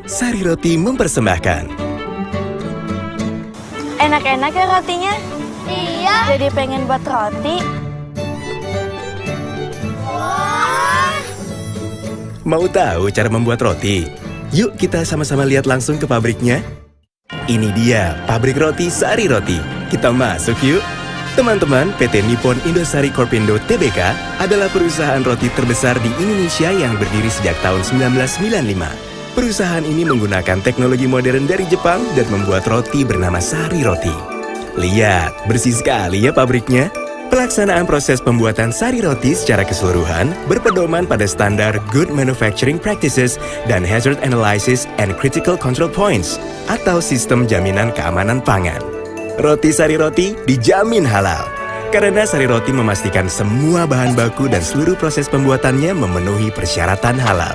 Sari Roti mempersembahkan. Enak-enak ya rotinya? Iya. Jadi pengen buat roti. Mau tahu cara membuat roti? Yuk kita sama-sama lihat langsung ke pabriknya. Ini dia pabrik roti Sari Roti. Kita masuk yuk. Teman-teman, PT Nippon Indosari Corpindo Tbk adalah perusahaan roti terbesar di Indonesia yang berdiri sejak tahun 1995. Perusahaan ini menggunakan teknologi modern dari Jepang dan membuat roti bernama Sari Roti. Lihat, bersih sekali ya pabriknya. Pelaksanaan proses pembuatan sari roti secara keseluruhan berpedoman pada standar Good Manufacturing Practices dan Hazard Analysis and Critical Control Points atau sistem jaminan keamanan pangan. Roti Sari Roti dijamin halal karena Sari Roti memastikan semua bahan baku dan seluruh proses pembuatannya memenuhi persyaratan halal.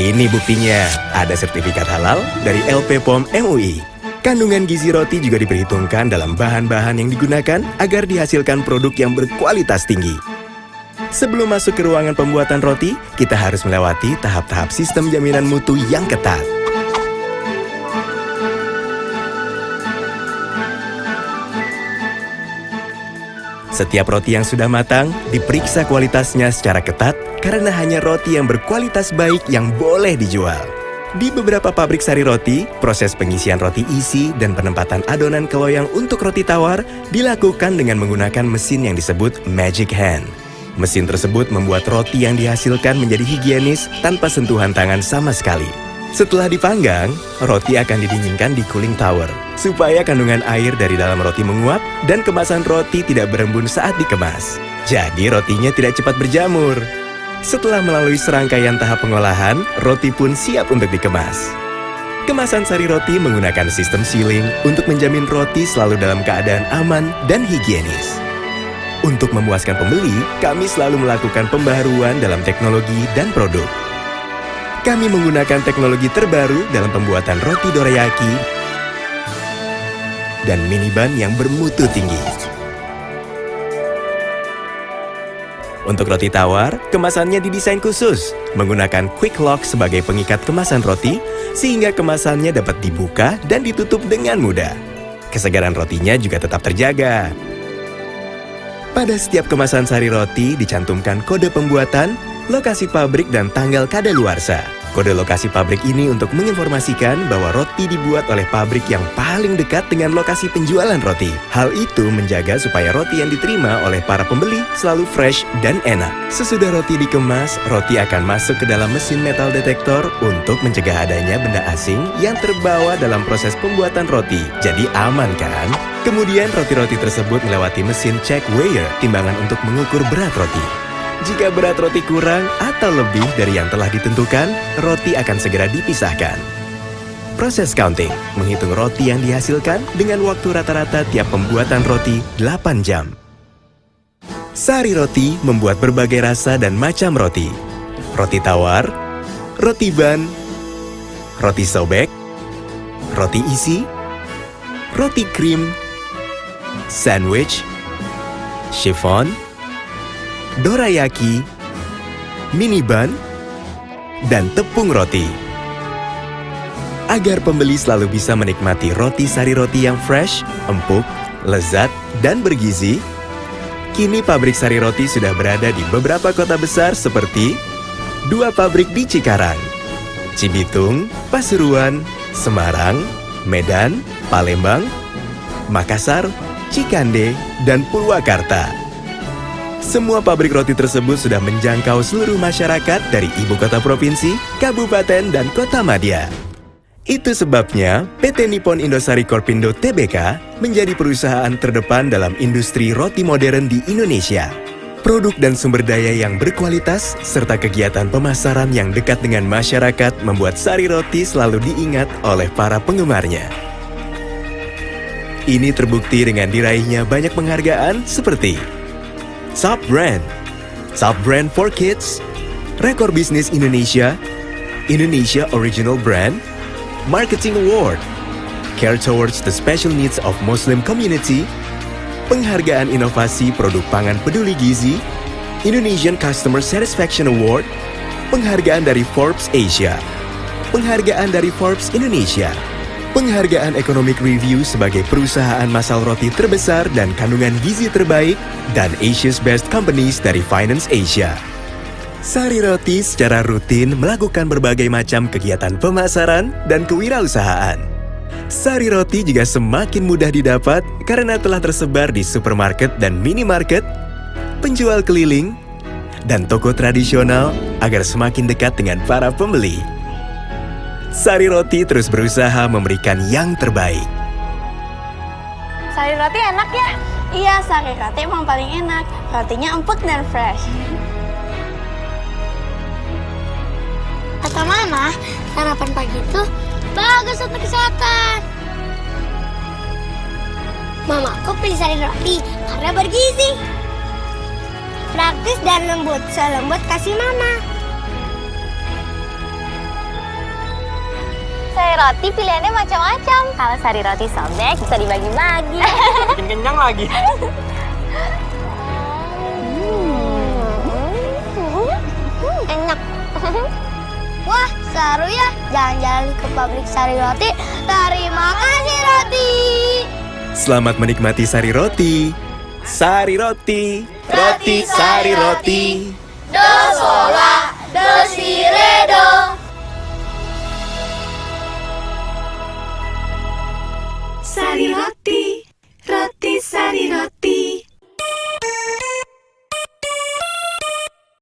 Ini buktinya, ada sertifikat halal dari LP POM MUI. Kandungan gizi roti juga diperhitungkan dalam bahan-bahan yang digunakan agar dihasilkan produk yang berkualitas tinggi. Sebelum masuk ke ruangan pembuatan roti, kita harus melewati tahap-tahap sistem jaminan mutu yang ketat. Setiap roti yang sudah matang diperiksa kualitasnya secara ketat karena hanya roti yang berkualitas baik yang boleh dijual. Di beberapa pabrik sari roti, proses pengisian roti isi dan penempatan adonan ke loyang untuk roti tawar dilakukan dengan menggunakan mesin yang disebut Magic Hand. Mesin tersebut membuat roti yang dihasilkan menjadi higienis tanpa sentuhan tangan sama sekali. Setelah dipanggang, roti akan didinginkan di cooling tower supaya kandungan air dari dalam roti menguap dan kemasan roti tidak berembun saat dikemas. Jadi rotinya tidak cepat berjamur. Setelah melalui serangkaian tahap pengolahan, roti pun siap untuk dikemas. Kemasan sari roti menggunakan sistem sealing untuk menjamin roti selalu dalam keadaan aman dan higienis. Untuk memuaskan pembeli, kami selalu melakukan pembaharuan dalam teknologi dan produk. Kami menggunakan teknologi terbaru dalam pembuatan roti dorayaki dan mini bun yang bermutu tinggi. Untuk roti tawar, kemasannya didesain khusus, menggunakan quick lock sebagai pengikat kemasan roti, sehingga kemasannya dapat dibuka dan ditutup dengan mudah. Kesegaran rotinya juga tetap terjaga. Pada setiap kemasan sari roti dicantumkan kode pembuatan, lokasi pabrik dan tanggal kadaluarsa. Kode lokasi pabrik ini untuk menginformasikan bahwa roti dibuat oleh pabrik yang paling dekat dengan lokasi penjualan roti. Hal itu menjaga supaya roti yang diterima oleh para pembeli selalu fresh dan enak. Sesudah roti dikemas, roti akan masuk ke dalam mesin metal detektor untuk mencegah adanya benda asing yang terbawa dalam proses pembuatan roti. Jadi aman kan? Kemudian roti-roti tersebut melewati mesin check weigher, timbangan untuk mengukur berat roti. Jika berat roti kurang atau lebih dari yang telah ditentukan, roti akan segera dipisahkan. Proses counting, menghitung roti yang dihasilkan dengan waktu rata-rata tiap pembuatan roti 8 jam. Sari Roti membuat berbagai rasa dan macam roti. Roti tawar, roti bun, roti sobek, roti isi, roti krim, sandwich, chiffon, dorayaki, mini bun, dan tepung roti. Agar pembeli selalu bisa menikmati roti Sari Roti yang fresh, empuk, lezat, dan bergizi, kini pabrik Sari Roti sudah berada di beberapa kota besar seperti 2 pabrik di Cikarang, Cibitung, Pasuruan, Semarang, Medan, Palembang, Makassar, Cikande, dan Purwakarta. Semua pabrik roti tersebut sudah menjangkau seluruh masyarakat dari ibu kota provinsi, kabupaten, dan kota madya. Itu sebabnya PT Nippon Indosari Corpindo Tbk menjadi perusahaan terdepan dalam industri roti modern di Indonesia. Produk dan sumber daya yang berkualitas, serta kegiatan pemasaran yang dekat dengan masyarakat membuat Sari Roti selalu diingat oleh para penggemarnya. Ini terbukti dengan diraihnya banyak penghargaan seperti Top Brand, Top Brand for Kids, Rekor Bisnis Indonesia, Indonesia Original Brand, Marketing Award, Care Towards the Special Needs of Muslim Community, Penghargaan Inovasi Produk Pangan Peduli Gizi, Indonesian Customer Satisfaction Award, Penghargaan dari Forbes Asia. penghargaan dari Forbes Indonesia, penghargaan Economic Review sebagai perusahaan masal roti terbesar dan kandungan gizi terbaik, dan Asia's Best Companies dari Finance Asia. Sari Roti secara rutin melakukan berbagai macam kegiatan pemasaran dan kewirausahaan. Sari Roti juga semakin mudah didapat karena telah tersebar di supermarket dan minimarket, penjual keliling, dan toko tradisional agar semakin dekat dengan para pembeli. Sari Roti terus berusaha memberikan yang terbaik. Sari roti enak ya? Iya, sari roti emang paling enak. Rotinya empuk dan fresh. Kata Mama, sarapan pagi itu bagus untuk kesehatan. Mamaku pilih sari roti karena bergizi. Praktis dan lembut, selembut kasih Mama. Sari roti pilihannya macam-macam. Kalau sari roti sobek bisa dibagi-bagi. Bikin kenyang lagi. Enak. Wah, seru ya jalan-jalan ke pabrik sari roti. Terima kasih roti. Selamat menikmati Sari Roti. Sari Roti, roti Sari Roti. Doa